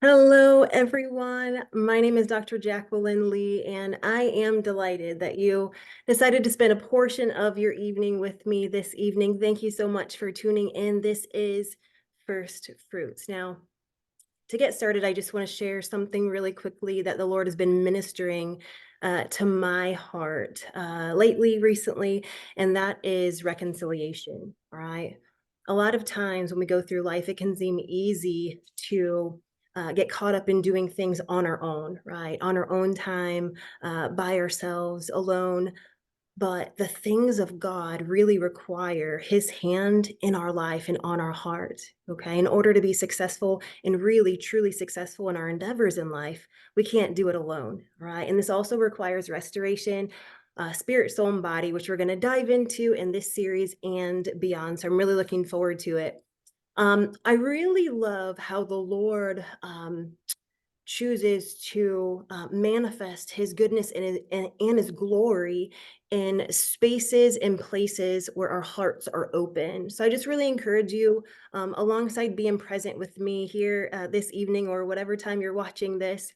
Hello, everyone. My name is Dr. Jacqueline Lee, and I am delighted that you decided to spend a portion of your evening with me this evening. Thank you so much for tuning in. This is First Fruits. Now, to get started, I just want to share something really quickly that the Lord has been ministering to my heart lately, recently, and that is reconciliation. All right. A lot of times when we go through life, it can seem easy to get caught up in doing things on our own, right? On our own time, by ourselves, alone. But the things of God really require his hand in our life and on our heart, okay? In order to be successful and really truly successful in our endeavors in life, we can't do it alone, right? And this also requires restoration, spirit, soul, and body, which we're going to dive into in this series and beyond. So I'm really looking forward to it. I really love how the Lord chooses to manifest his goodness and his glory in spaces and places where our hearts are open. So I just really encourage you, alongside being present with me here this evening or whatever time you're watching this.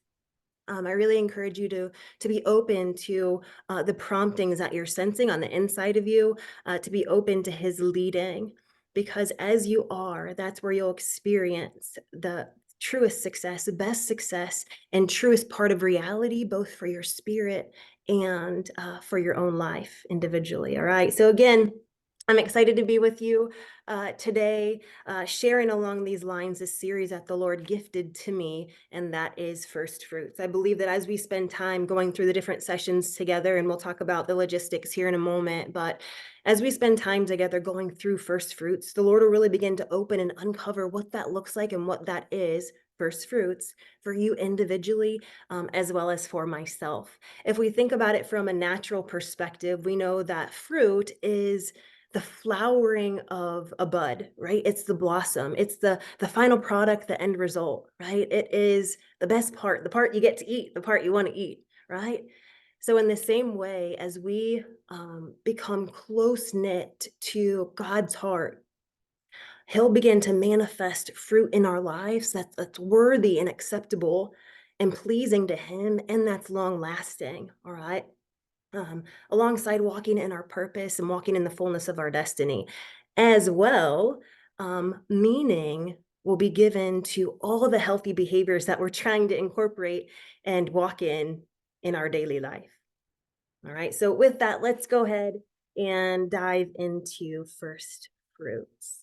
I really encourage you to be open to the promptings that you're sensing on the inside of you, to be open to his leading, because as you are, that's where you'll experience the truest success, the best success, and truest part of reality, both for your spirit and for your own life individually. All right. So again, I'm excited to be with you today, sharing along these lines this series that the Lord gifted to me, and that is First Fruits. I believe that as we spend time going through the different sessions together, and we'll talk about the logistics here in a moment, but as we spend time together going through First Fruits, the Lord will really begin to open and uncover what that looks like and what that is. First fruits for you individually, as well as for myself. If we think about it from a natural perspective, we know that fruit is the flowering of a bud, right? It's the blossom. It's the final product, the end result, right? It is the best part, the part you get to eat, the part you want to eat, right? So in the same way, as we become close knit to God's heart, he'll begin to manifest fruit in our lives that's worthy and acceptable and pleasing to him, and that's long lasting. All right. Alongside walking in our purpose and walking in the fullness of our destiny. As well, meaning will be given to all the healthy behaviors that we're trying to incorporate and walk in our daily life. All right, so with that, let's go ahead and dive into first fruits.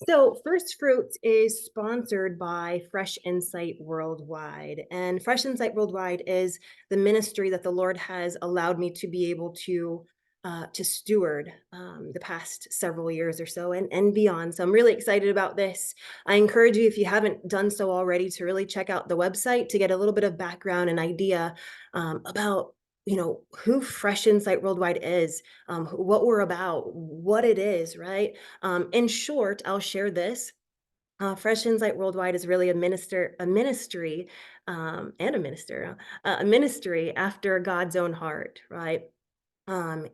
So, First Fruits is sponsored by Fresh Insight Worldwide. And Fresh Insight Worldwide is the ministry that the Lord has allowed me to be able to steward the past several years or so and beyond. So I'm really excited about this. I encourage you, if you haven't done so already, to really check out the website to get a little bit of background and idea about who Fresh Insight Worldwide is, what we're about, what it is, right? In short, I'll share this. Fresh Insight Worldwide is really a ministry, and a ministry after God's own heart, right?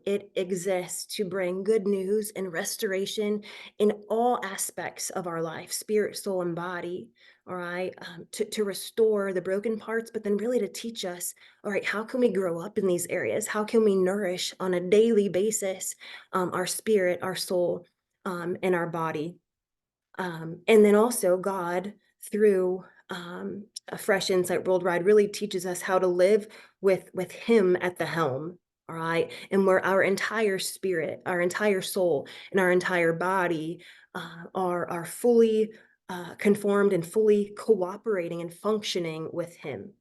It exists to bring good news and restoration in all aspects of our life, spirit, soul, and body. All right. To restore the broken parts, but then really to teach us, all right, how can we grow up in these areas? How can we nourish on a daily basis our spirit, our soul, and our body? And then also, God, through a Fresh Insight Worldwide, really teaches us how to live with Him at the helm. All right. And where our entire spirit, our entire soul, and our entire body are fully conformed and fully cooperating and functioning with Him.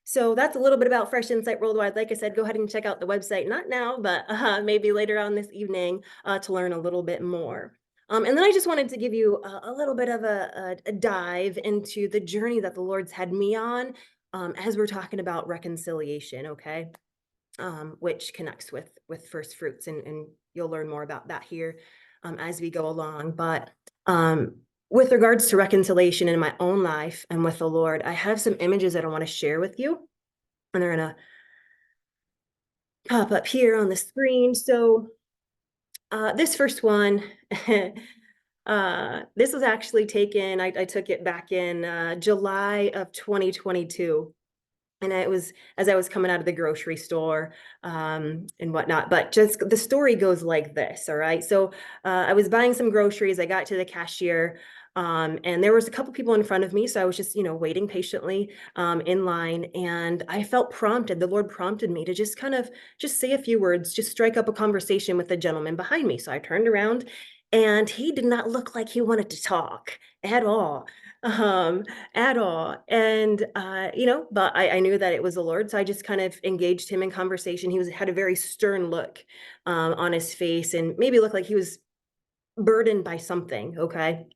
So that's a little bit about Fresh Insight Worldwide. Like I said, go ahead and check out the website, not now, but maybe later on this evening to learn a little bit more. And then I just wanted to give you a little bit of a dive into the journey that the Lord's had me on as we're talking about reconciliation, okay? Which connects with first fruits, and you'll learn more about that here as we go along. But with regards to reconciliation in my own life and with the Lord, I have some images that I want to share with you, and they're gonna pop up here on the screen. So this first one This was actually taken I took it back in, July of 2022. And it was as I was coming out of the grocery store, and whatnot, but just the story goes like this, all right? So, I was buying some groceries, I got to the cashier, and there was a couple people in front of me, so I was just, waiting patiently, in line, and I felt prompted, the Lord prompted me to just kind of just say a few words, just strike up a conversation with the gentleman behind me, so I turned around, and he did not look like he wanted to talk at all. Um, at all. And, but I knew that it was the Lord. So I just kind of engaged him in conversation. Had a very stern look on his face and maybe looked like he was burdened by something. Okay.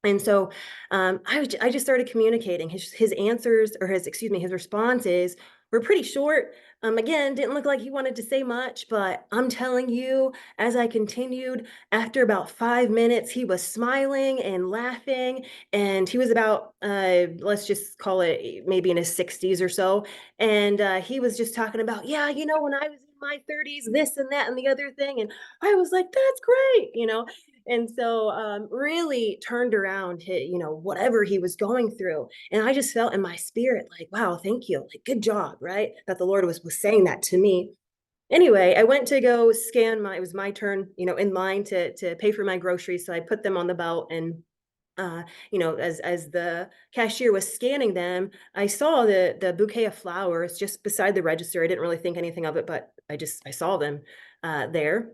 And so, I just started communicating. His answers or his excuse me, his responses were pretty short. Again, didn't look like he wanted to say much, but I'm telling you, as I continued, after about 5 minutes, he was smiling and laughing, and he was about, let's just call it maybe in his 60s or so, and he was just talking about, yeah, when I was in my 30s, this and that and the other thing, and I was like, that's great. And so, really turned around whatever he was going through. And I just felt in my spirit like, wow, thank you. Like, good job, right? That the Lord was saying that to me. Anyway, I went to go scan it was my turn, in line to pay for my groceries. So I put them on the belt and as the cashier was scanning them, I saw the bouquet of flowers just beside the register. I didn't really think anything of it, but I saw them there.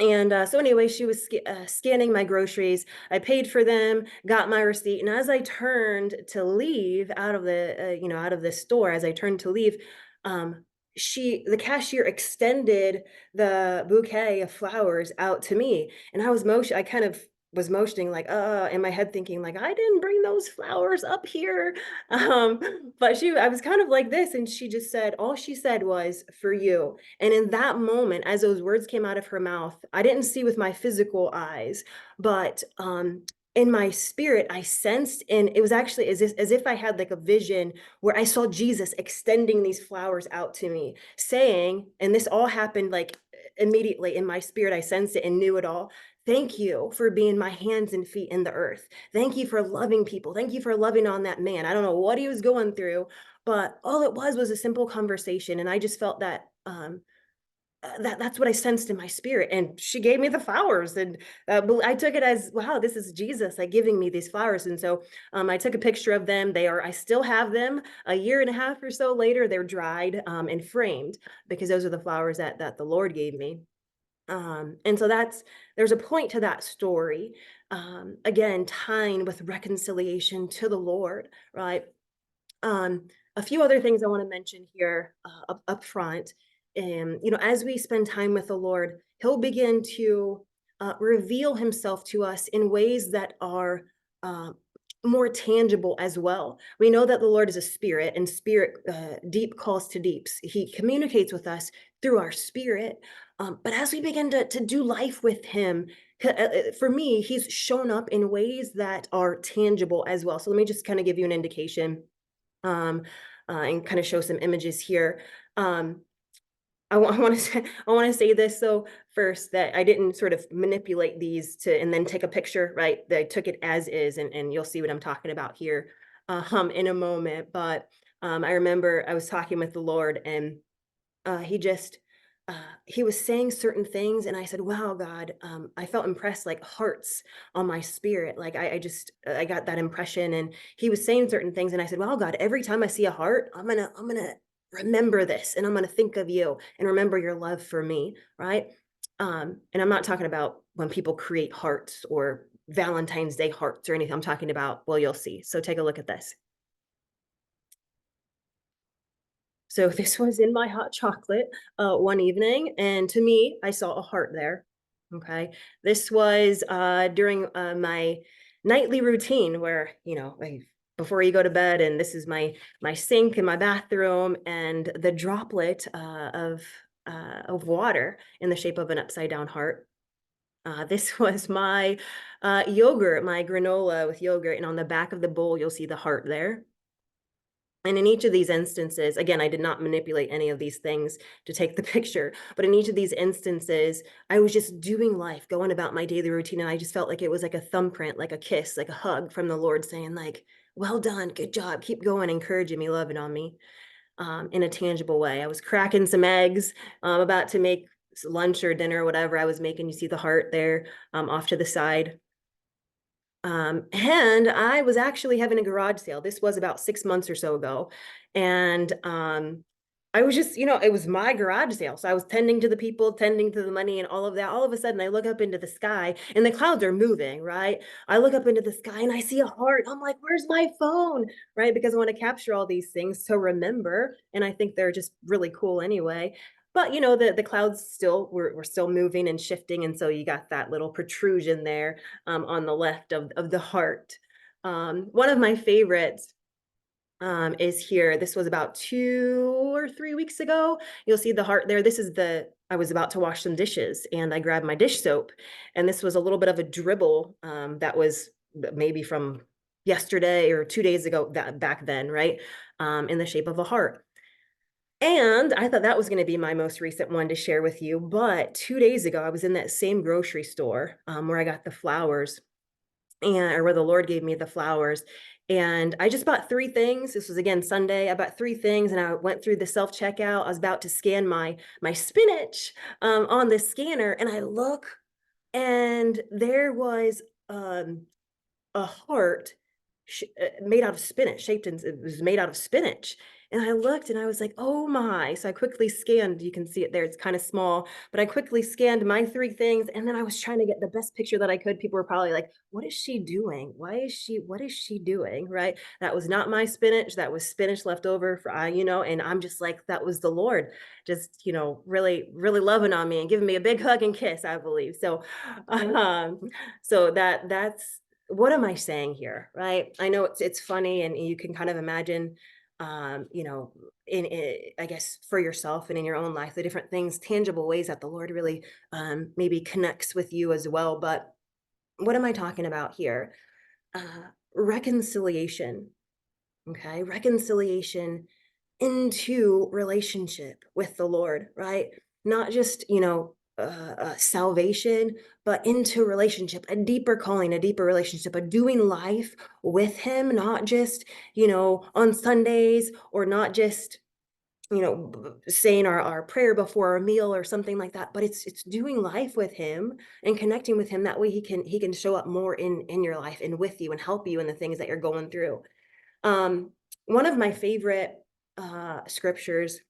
And, so anyway, she was scanning my groceries. I paid for them, got my receipt, and as I turned to leave out of out of the store, as I turned to leave, um, the cashier extended the bouquet of flowers out to me, and I kind of was motioning like, in my head thinking like, "I didn't bring those flowers up here." Um, but I was kind of like this, and all she said was, "For you." And in that moment, as those words came out of her mouth, I didn't see with my physical eyes, but in my spirit, I sensed, and it was actually as if I had like a vision where I saw Jesus extending these flowers out to me, saying, and this all happened like immediately in my spirit, I sensed it and knew it all. Thank you for being my hands and feet in the earth. Thank you for loving people. Thank you for loving on that man. I don't know what he was going through, but all it was a simple conversation, and I just felt that, that's what I sensed in my spirit, and she gave me the flowers, and, I took it as, "Wow, this is Jesus, like, giving me these flowers," and so, I took a picture of them. I still have them a year and a half or so later. They're dried, and framed because those are the flowers that the Lord gave me. And so there's a point to that story, again, tying with reconciliation to the Lord, right? Um, a few other things I want to mention here up front. As we spend time with the Lord, He'll begin to reveal Himself to us in ways that are uh, more tangible as well. We know that the Lord is a spirit, and spirit deep calls to deeps. He communicates with us through our spirit. But as we begin to do life with Him, for me, He's shown up in ways that are tangible as well. So let me just kind of give you an indication um, and kind of show some images here. Um, I want to say I want to say this so first that I didn't sort of manipulate these to and then take a picture, right? That I took it as is, and you'll see what I'm talking about here in a moment. But I remember I was talking with the Lord, and he just he was saying certain things, and I said, wow, God, I felt impressed, like hearts on my spirit. Like I got that impression, and he was saying certain things, and I said, wow, God, every time I see a heart, I'm gonna remember this, and I'm gonna think of you and remember your love for me, right? And I'm not talking about when people create hearts or Valentine's Day hearts or anything. I'm talking about, well, you'll see. So take a look at this. So this was in my hot chocolate, one evening, and to me, I saw a heart there, okay? This was, during, my nightly routine where, before you go to bed, and this is my sink in my bathroom, and the droplet, of water in the shape of an upside down heart. This was my, yogurt, my granola with yogurt, and on the back of the bowl, you'll see the heart there. And in each of these instances, again, I did not manipulate any of these things to take the picture, but in each of these instances, I was just doing life, going about my daily routine, and I just felt like it was like a thumbprint, like a kiss, like a hug from the Lord saying like, "Well done, good job, keep going," encouraging me, loving on me, in a tangible way. I was cracking some eggs, about to make lunch or dinner or whatever I was making. You see the heart there, off to the side. And I was actually having a garage sale. This was about 6 months or so ago, and, I was just, it was my garage sale, so I was tending to the people, tending to the money and all of that. All of a sudden, I look up into the sky, and the clouds are moving, right? I look up into the sky, and I see a heart. I'm like, "Where's my phone?" Right? Because I wanna capture all these things to remember, and I think they're just really cool anyway. But, the clouds still were still moving and shifting, and so you got that little protrusion there, on the left of the heart. One of my favorites is here. This was about 2 or 3 weeks ago. You'll see the heart there. I was about to wash some dishes and I grabbed my dish soap, and this was a little bit of a dribble that was maybe from yesterday or 2 days ago, that back then, right? In the shape of a heart. And I thought that was going to be my most recent one to share with you. But 2 days ago, I was in that same grocery store where I got the flowers, and or where the Lord gave me the flowers. And I just bought 3 things. This was again Sunday. I bought 3 things and I went through the self-checkout. I was about to scan my spinach on the scanner, and I look, and there was a heart made out of spinach, shaped in it was made out of spinach. And I looked and I was like, "Oh my." So I quickly scanned, you can see it there, it's kind of small, but I quickly scanned my 3 things, and then I was trying to get the best picture that I could. People were probably like, "What is she doing? What is she doing?" Right? That was not my spinach. That was spinach left over for and I'm just like, that was the Lord just, really, really loving on me and giving me a big hug and kiss, I believe. So, that's what am I saying here, right? I know it's funny, and you can kind of imagine, in I guess for yourself and in your own life, the different things, tangible ways that the Lord really maybe connects with you as well. But what am I talking about here? Reconciliation. Okay, reconciliation into relationship with the Lord, right? Not just, salvation, but into relationship, a deeper calling, a deeper relationship, a doing life with Him, not just, on Sundays, or not just, saying our prayer before a meal or something like that, but it's doing life with Him and connecting with Him. That way He can show up more in your life and with you and help you in the things that you're going through. Um, One of my favorite scriptures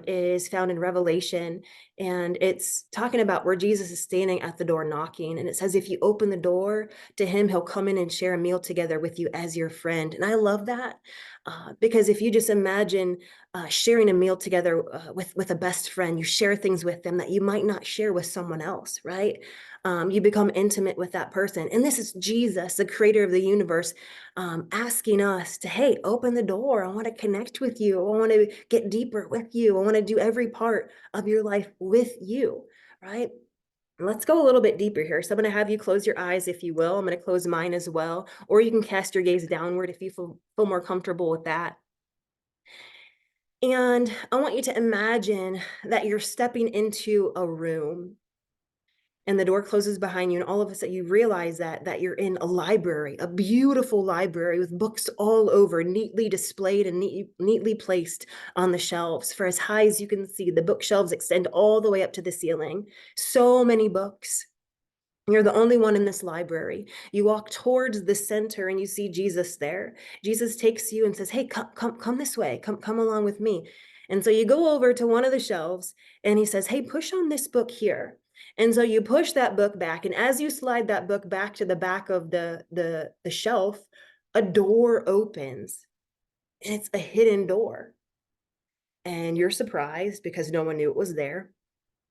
is found in Revelation, and it's talking about where Jesus is standing at the door knocking. And it says, if you open the door to Him, He'll come in and share a meal together with you as your friend. And I love that because if you just imagine sharing a meal together with a best friend, you share things with them that you might not share with someone else, right? You become intimate with that person. And this is Jesus, the creator of the universe, asking us to, hey, open the door. I want to connect with you. I want to get deeper with you. I want to do every part of your life with you, right? Let's go a little bit deeper here. So I'm going to have you close your eyes, if you will. I'm going to close mine as well. Or you can cast your gaze downward if you feel more comfortable with that. And I want you to imagine that you're stepping into a room, and the door closes behind you, and all of a sudden you realize that you're in a library, a beautiful library with books all over, neatly displayed and neatly placed on the shelves. For as high as you can see, the bookshelves extend all the way up to the ceiling. So many books. You're the only one in this library. You walk towards the center and you see Jesus there. Jesus takes you and says, "Hey, come this way. Come along with me." And so you go over to one of the shelves and he says, "Hey, push on this book here." And so you push that book back, and as you slide that book back to the back of the shelf, a door opens, and it's a hidden door. And you're surprised because no one knew it was there.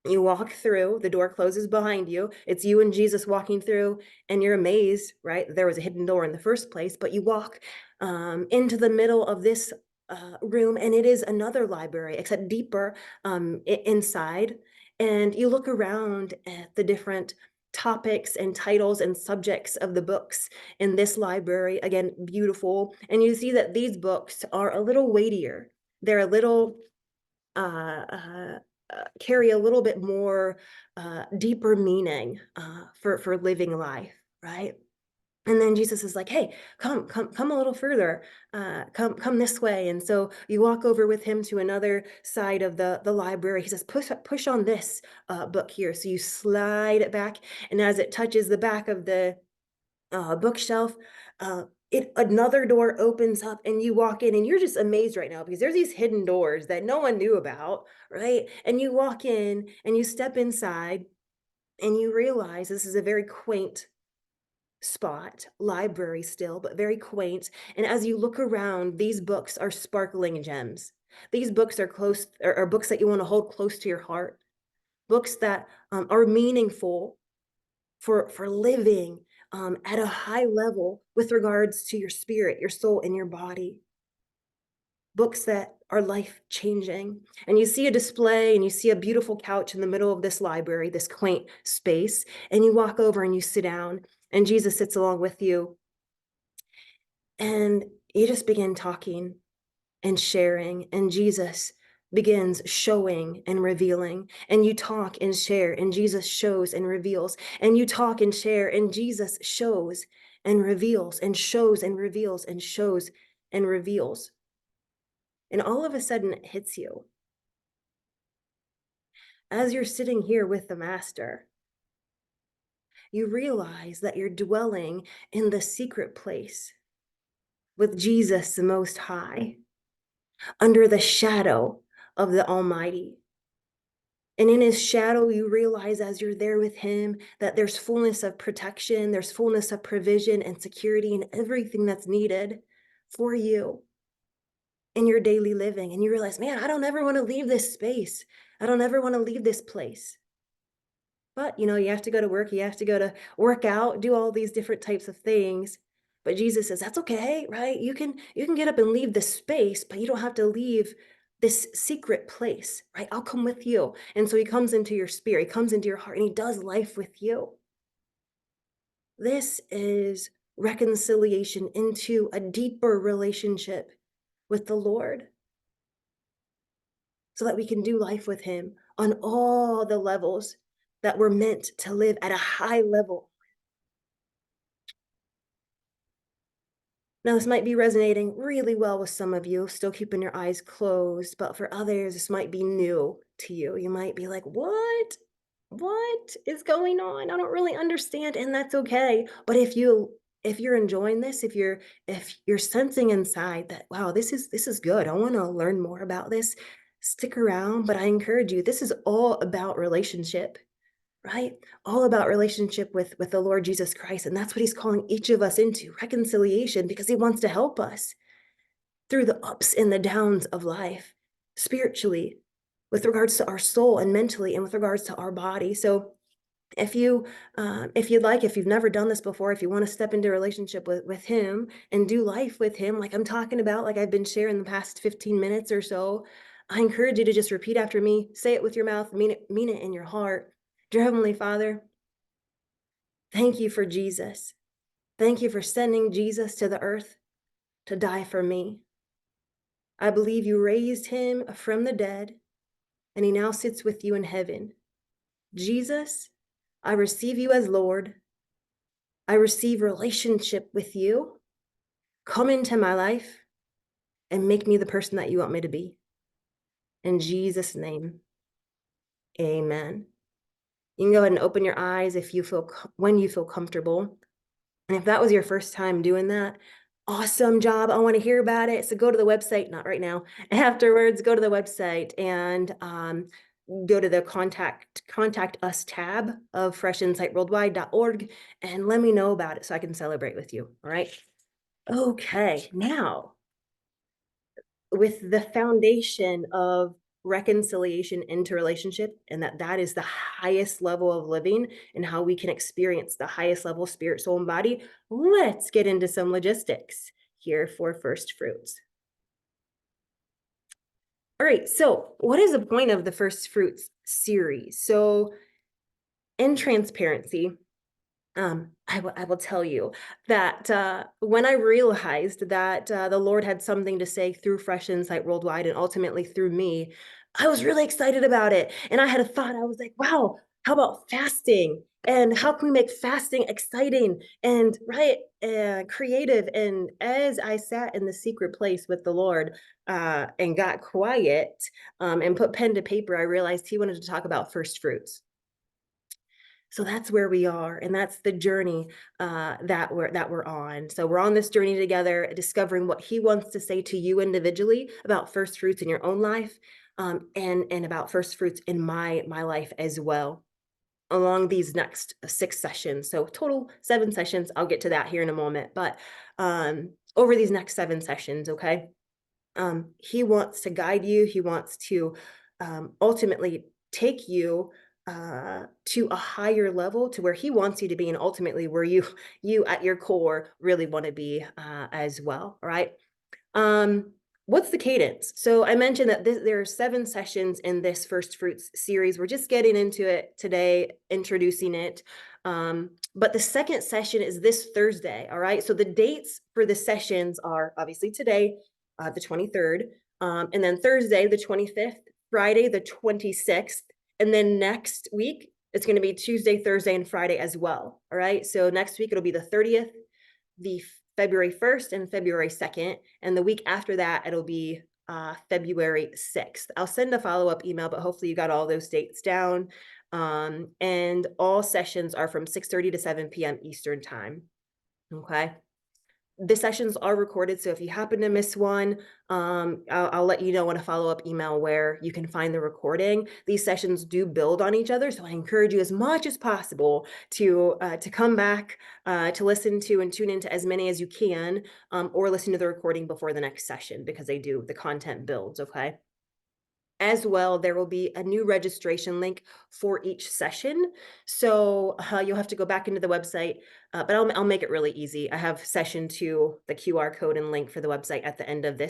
You walk through, the door closes behind you. It's you and Jesus walking through, and you're amazed, right? There was a hidden door in the first place, but you walk into the middle of this room, and it is another library, except deeper inside. And you look around at the different topics and titles and subjects of the books in this library. Again, beautiful. And you see that these books are a little weightier. They're a little uh, uh, carry a little bit more deeper meaning for living life, right? And then Jesus is like, "Hey, come a little further. Come this way." And so you walk over with him to another side of the library. He says, "Push on this book here." So you slide it back, and as it touches the back of the bookshelf, another door opens up, and you walk in, and you're just amazed right now because there's these hidden doors that no one knew about, right? And you walk in, and you step inside, and you realize this is a very quaint spot, library still, but very quaint. And as you look around, these books are sparkling gems. These books are are books that you want to hold close to your heart, books that are meaningful for living at a high level with regards to your spirit, your soul, and your body. Books that are life changing. And you see a display and you see a beautiful couch in the middle of this library, this quaint space, and you walk over and you sit down, and Jesus sits along with you. And you just begin talking and sharing, and Jesus begins showing and revealing. And you talk and share, and Jesus shows and reveals. And you talk and share, and Jesus shows and reveals, and shows and reveals, and shows and reveals. And all of a sudden it hits you. As you're sitting here with the Master, you realize that you're dwelling in the secret place with Jesus the Most High, under the shadow of the Almighty. And in his shadow, you realize as you're there with him that there's fullness of protection, there's fullness of provision and security and everything that's needed for you in your daily living. And you realize, man, I don't ever want to leave this space. I don't ever want to leave this place. But, you have to go to work, you have to go to work out, do all these different types of things. But Jesus says, that's okay, right? You can get up and leave this space, but you don't have to leave this secret place, right? I'll come with you. And so he comes into your spirit, he comes into your heart, and he does life with you. This is reconciliation into a deeper relationship with the Lord, so that we can do life with him on all the levels that we're meant to live at a high level. Now, this might be resonating really well with some of you, still keeping your eyes closed, but for others, this might be new to you. You might be like, what? What is going on? I don't really understand, and that's okay. But if you're enjoying this, if you're sensing inside that, wow, this is good. I want to learn more about this, stick around. But I encourage you, this is all about relationship, right? All about relationship with the Lord Jesus Christ. And that's what he's calling each of us into, reconciliation, because he wants to help us through the ups and the downs of life, spiritually, with regards to our soul and mentally, and with regards to our body. So if you'd like, if you've never done this before, if you want to step into a relationship with him and do life with him, like I'm talking about, like I've been sharing the past 15 minutes or so, I encourage you to just repeat after me, say it with your mouth, mean it in your heart. Dear Heavenly Father, thank you for Jesus. Thank you for sending Jesus to the earth to die for me. I believe you raised him from the dead, and he now sits with you in heaven. Jesus, I receive you as Lord. I receive relationship with you. Come into my life and make me the person that you want me to be. In Jesus' name, amen. You can go ahead and open your eyes when you feel comfortable. And if that was your first time doing that, awesome job. I want to hear about it. So go to the website, not right now. Afterwards, go to the website and go to the contact us tab of freshinsightworldwide.org and let me know about it so I can celebrate with you. All right. Okay. Now, with the foundation of reconciliation into relationship, and that is the highest level of living and how we can experience the highest level of spirit, soul, and body, let's get into some logistics here for First Fruits. All right, so what is the point of the First Fruits series? So in transparency, I will tell you that when I realized that the Lord had something to say through Fresh Insight Worldwide and ultimately through me, I was really excited about it. And I had a thought. I was like, wow, how about fasting? And how can we make fasting exciting and right creative? And as I sat in the secret place with the Lord and got quiet and put pen to paper, I realized He wanted to talk about first fruits. So that's where we are, and that's the journey that we're on. So we're on this journey together, discovering what He wants to say to you individually about first fruits in your own life, and about first fruits in my life as well. Along these next 6 sessions, so total 7 sessions. I'll get to that here in a moment, but over these next 7 sessions, okay. He wants to guide you. He wants to ultimately take you to a higher level to where he wants you to be, and ultimately where you at your core really want to be as well. All right. Um, what's the cadence? So I mentioned that there are 7 sessions in this First Fruits series. We're just getting into it today, introducing it. But the second session is this Thursday. All right. So the dates for the sessions are obviously today, the 23rd, and then Thursday, the 25th, Friday, the 26th, and then next week, it's going to be Tuesday, Thursday, and Friday as well. All right. So next week, it'll be the 30th, the February 1st and February 2nd. And the week after that, it'll be February 6th. I'll send a follow-up email, but hopefully you got all those dates down. And all sessions are from 6:30 to 7 p.m. Eastern time. Okay. The sessions are recorded, so if you happen to miss one, I'll let you know in a follow-up email where you can find the recording. These sessions do build on each other, so I encourage you as much as possible to come back, to listen to and tune into as many as you can, or listen to the recording before the next session because the content builds, okay? As well, there will be a new registration link for each session. So you'll have to go back into the website, but I'll make it really easy. I have session 2, the QR code and link for the website at the end of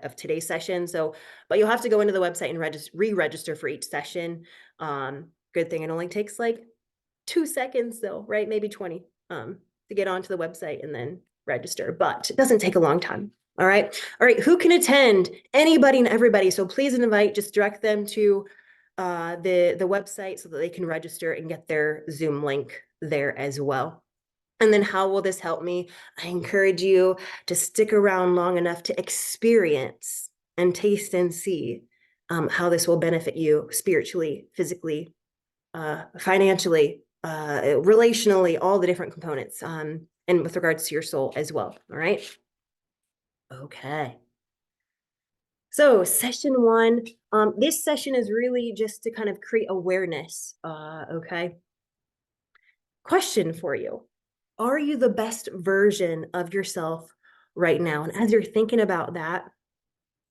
of today's session. So, but you'll have to go into the website and re-register for each session. Good thing it only takes like 2 seconds though, right? Maybe 20 to get onto the website and then register, but it doesn't take a long time. All right. All right. Who can attend? Anybody and everybody. So please invite, just direct them to the website so that they can register and get their Zoom link there as well. And then how will this help me? I encourage you to stick around long enough to experience and taste and see how this will benefit you spiritually, physically, financially, relationally, all the different components, and with regards to your soul as well. All right. Okay. So session 1, this session is really just to kind of create awareness. Okay. Question for you. Are you the best version of yourself right now? And as you're thinking about that,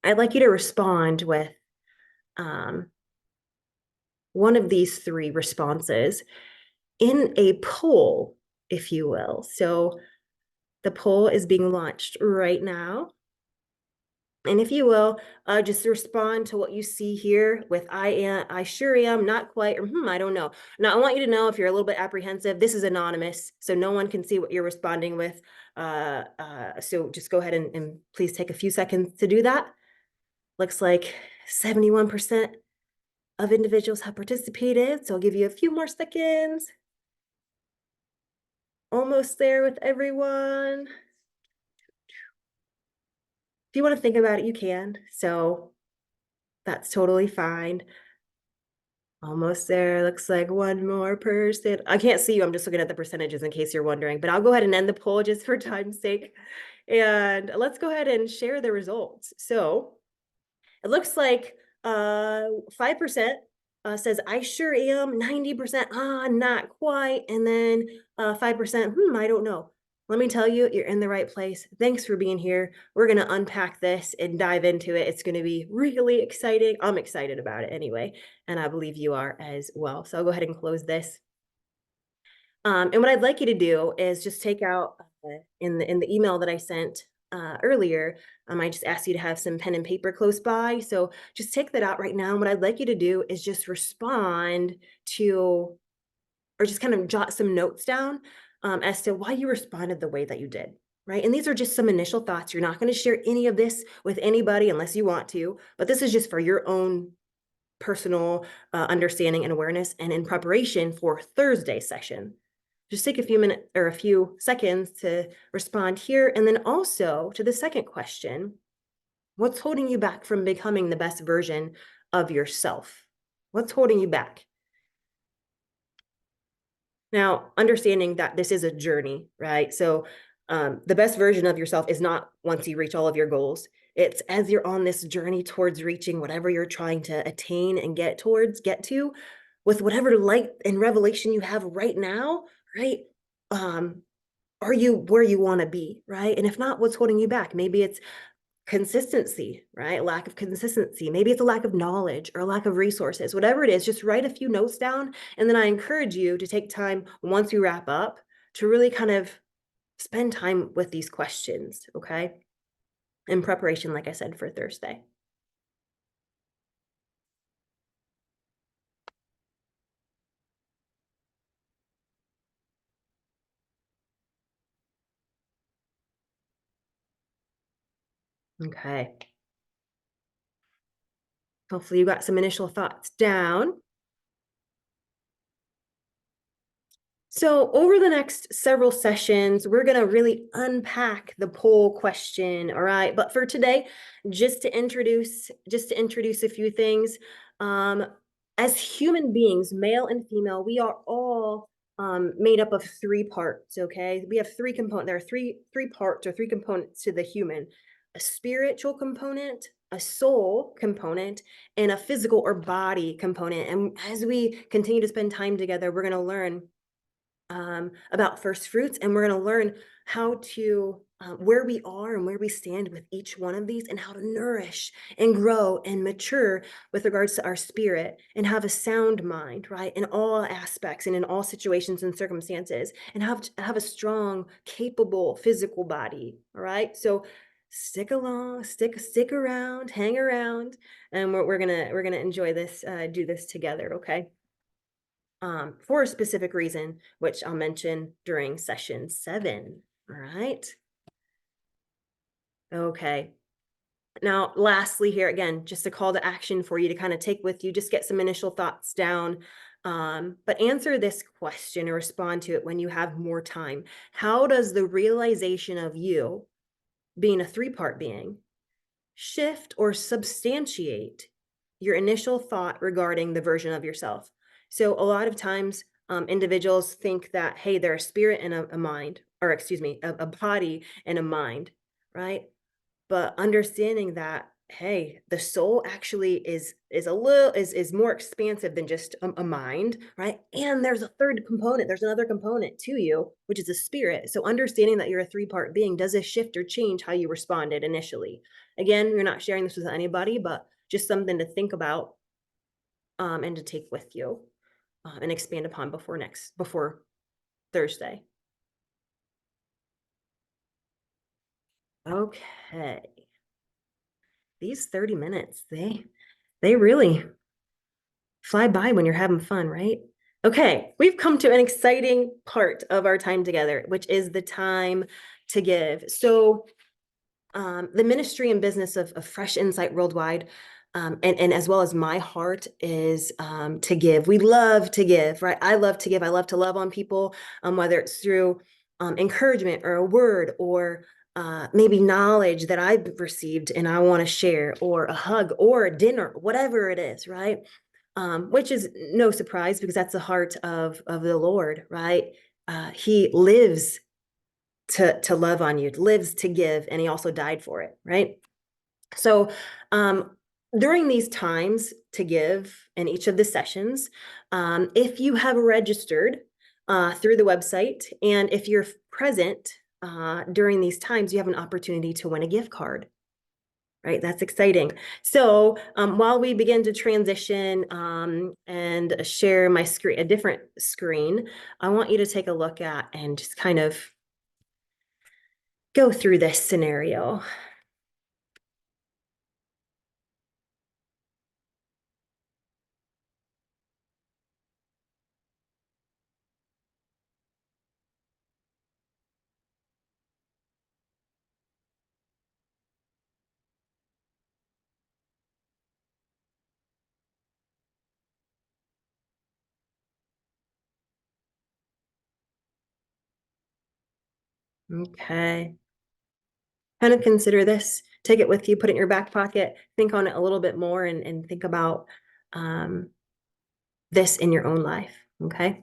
I'd like you to respond with um, one of these 3 responses in a poll, if you will. So the poll is being launched right now. And if you will, just respond to what you see here with I am, I sure am, not quite, or I don't know. Now, I want you to know if you're a little bit apprehensive, this is anonymous, so no one can see what you're responding with. So just go ahead and please take a few seconds to do that. Looks like 71% of individuals have participated, so I'll give you a few more seconds. Almost there with everyone. If you want to think about it, you can. So that's totally fine. Almost there. Looks like one more person. I can't see you. I'm just looking at the percentages in case you're wondering, but I'll go ahead and end the poll just for time's sake. And let's go ahead and share the results. So it looks like 5% says I sure am, 90% not quite, and then 5% I don't know. Let me tell you, you're in the right place. Thanks for being here. We're going to unpack this and dive into it. It's going to be really exciting. I'm excited about it anyway, and I believe you are as well. So I'll go ahead and close this. And what I'd like you to do is just take out in the email that I sent earlier. I just asked you to have some pen and paper close by. So just take that out right now. And what I'd like you to do is just respond to, or just kind of jot some notes down as to why you responded the way that you did. Right. And these are just some initial thoughts. You're not going to share any of this with anybody unless you want to, but this is just for your own personal understanding and awareness and in preparation for Thursday session. Just take a few minutes or a few seconds to respond here. And then also to the second question, what's holding you back from becoming the best version of yourself? What's holding you back? Now, understanding that this is a journey, right? So, the best version of yourself is not once you reach all of your goals. It's as you're on this journey towards reaching whatever you're trying to attain and get to, with whatever light and revelation you have right now, right? Um, are you where you want to be, right? And if not, what's holding you back? Maybe it's consistency, right? Lack of consistency. Maybe it's a lack of knowledge or a lack of resources, whatever it is, just write a few notes down. And then I encourage you to take time once we wrap up to really kind of spend time with these questions, okay? In preparation, like I said, for Thursday. Okay. Hopefully you got some initial thoughts down. So, over the next several sessions, we're going to really unpack the poll question, all right? But for today, just to introduce a few things, um, as human beings, male and female, we are all made up of three parts, okay? We have three components. There are three parts or three components to the human: a spiritual component, a soul component, and a physical or body component. And as we continue to spend time together, we're going to learn about first fruits, and we're going to learn how to where we are and where we stand with each one of these, and how to nourish and grow and mature with regards to our spirit and have a sound mind, right, in all aspects and in all situations and circumstances, and have a strong, capable physical body. All right, so stick along, stick around, hang around, and we're gonna enjoy this, do this together. Okay, for a specific reason, which I'll mention during session 7. All right. Okay. Now, lastly, here again, just a call to action for you to kind of take with you, just get some initial thoughts down. But answer this question or respond to it when you have more time. How does the realization of you being a three-part being shift or substantiate your initial thought regarding the version of yourself? So a lot of times, individuals think that, hey, they're a spirit and a mind, or excuse me, a body and a mind, right? But understanding that, hey, the soul actually is a little is more expansive than just a mind, right? And there's a third component, there's another component to you, which is a spirit. So understanding that you're a three-part being, does this shift or change how you responded initially? Again, you're not sharing this with anybody, but just something to think about, and to take with you, and expand upon before Thursday. Okay. These 30 minutes, they really fly by when you're having fun, right? Okay, we've come to an exciting part of our time together, which is the time to give. So, the ministry and business of Fresh Insight Worldwide, and as well as my heart is to give. We love to give, right? I love to give. I love to love on people, whether it's through encouragement or a word, or maybe knowledge that I've received and I want to share, or a hug or a dinner, whatever it is, right? Which is no surprise, because that's the heart of the Lord, right? He lives to love on you, lives to give, and he also died for it, right? So, um, during these times to give in each of the sessions, if you have registered through the website, and if you're present during these times, you have an opportunity to win a gift card. Right, that's exciting. So while we begin to transition and share my screen, a different screen, I want you to take a look at and just kind of go through this scenario. Okay. Kind of consider this, take it with you, put it in your back pocket, think on it a little bit more and think about um, this in your own life. Okay.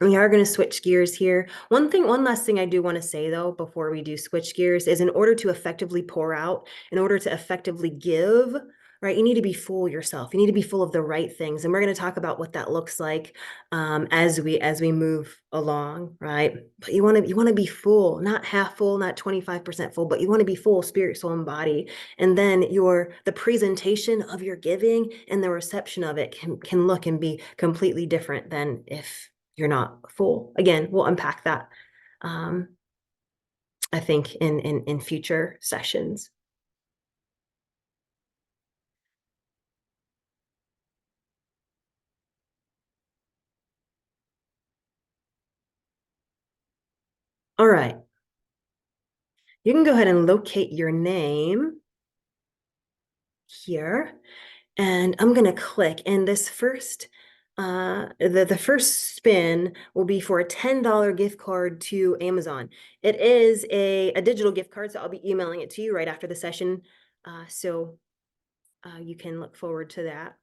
We are going to switch gears here. One last thing I do want to say though, before we do switch gears, is in order to effectively pour out, in order to effectively give, right, you need to be full yourself. You need to be full of the right things. And we're going to talk about what that looks like as we move along, right? But you want to be full, not half full, not 25% full, but you want to be full, spirit, soul, and body. And then the presentation of your giving and the reception of it can look and be completely different than if you're not full. Again, we'll unpack that, um, I think, in future sessions. All right. You can go ahead and locate your name here. And I'm going to click. And this the first spin will be for a $10 gift card to Amazon. It is a digital gift card, so I'll be emailing it to you right after the session. So you can look forward to that.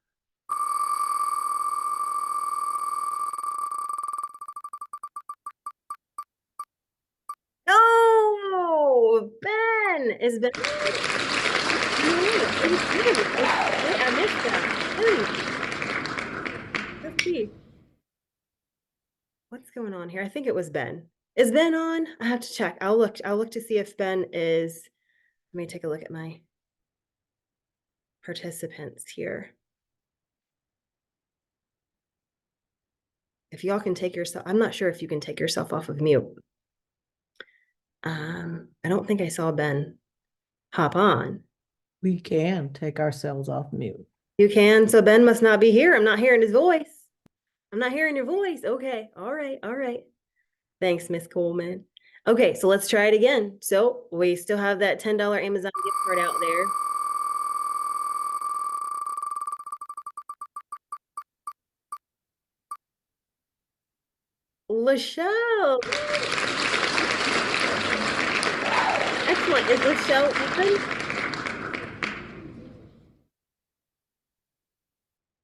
Oh, Ben! Is Ben? Wait, I missed that. Let's see. What's going on here? I think it was Ben. Is Ben on? I have to check. I'll look to see if Ben is. Let me take a look at my participants here. If y'all can take yourself, I'm not sure if you can take yourself off of mute. I don't think I saw Ben hop on. We can take ourselves off mute. You can, so Ben must not be here. I'm not hearing his voice. I'm not hearing your voice. Okay, all right, all right. Thanks, Miss Coleman. Okay, so let's try it again. So we still have that $10 Amazon gift card out there. Lachelle. Excellent. Is Lachelle open?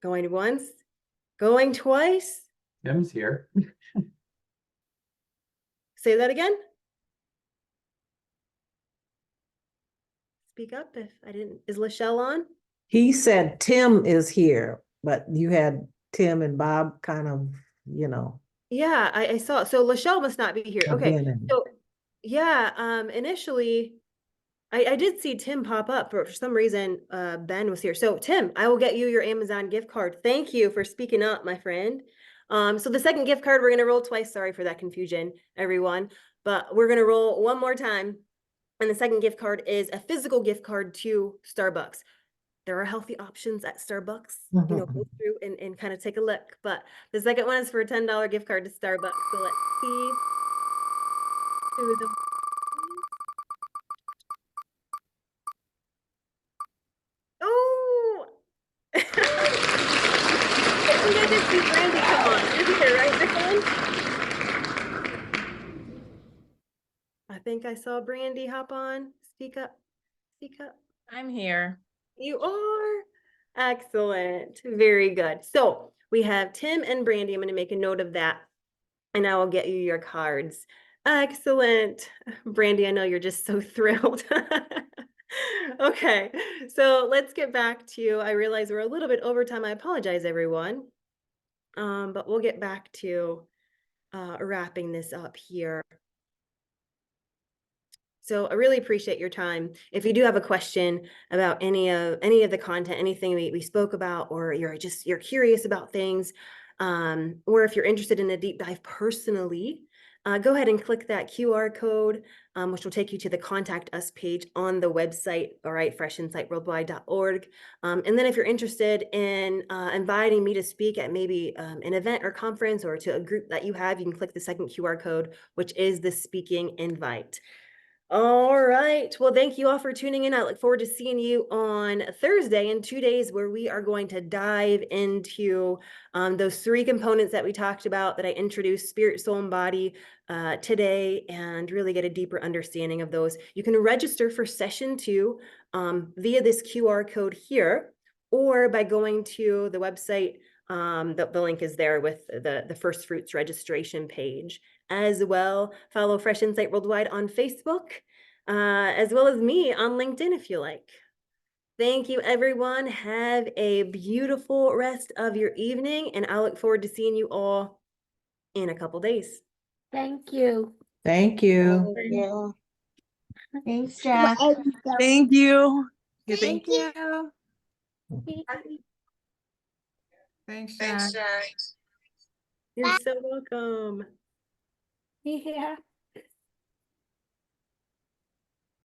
Going once, going twice. Tim's here. Say that again. Speak up if I didn't. Is Lachelle on? He said Tim is here, but you had Tim and Bob kind of, you know, Yeah, I saw. So Lachelle must not be here. have Okay. been in. So yeah, initially I did see Tim pop up, but for some reason Ben was here. So Tim, I will get you your Amazon gift card. Thank you for speaking up, my friend. So the second gift card, we're gonna roll twice. Sorry for that confusion, everyone. But we're gonna roll one more time. And the second gift card is a physical gift card to Starbucks. There are healthy options at Starbucks, go through and kind of take a look. But the second one is for a $10 gift card to Starbucks. So let's see who the oh I think I just see Brandy come on. You're here, right, Nicole? I think I saw Brandy hop on. Speak up. Speak up. I'm here. You are? Excellent. Very good. So we have Tim and Brandy. I'm going to make a note of that, and I will get you your cards. Excellent. Brandy, I know you're just so thrilled. Okay, so let's get back to, I realize we're a little bit over time. I apologize, everyone. But we'll get back to wrapping this up here. So I really appreciate your time. If you do have a question about any of the content, anything we spoke about, or you're curious about things, or if you're interested in a deep dive personally, go ahead and click that QR code, which will take you to the contact us page on the website, all right, freshinsightworldwide.org. And then if you're interested in inviting me to speak at maybe an event or conference or to a group that you have, you can click the second QR code, which is the speaking invite. All right. Well, thank you all for tuning in. I look forward to seeing you on Thursday in 2 days, where we are going to dive into those three components that we talked about, that I introduced, spirit, soul, and body, today, and really get a deeper understanding of those. You can register for session 2 via this QR code here, or by going to the website. The link is there with the Firstfruits registration page. As well, follow Fresh Insight Worldwide on Facebook, as well as me on LinkedIn if you like. Thank you, everyone. Have a beautiful rest of your evening, and I look forward to seeing you all in a couple days. Thank you. Thank you. Thank you. Thanks, Jack. Thank you. Yeah, Thank thank you. Thanks, Jack. You're so welcome. Yeah.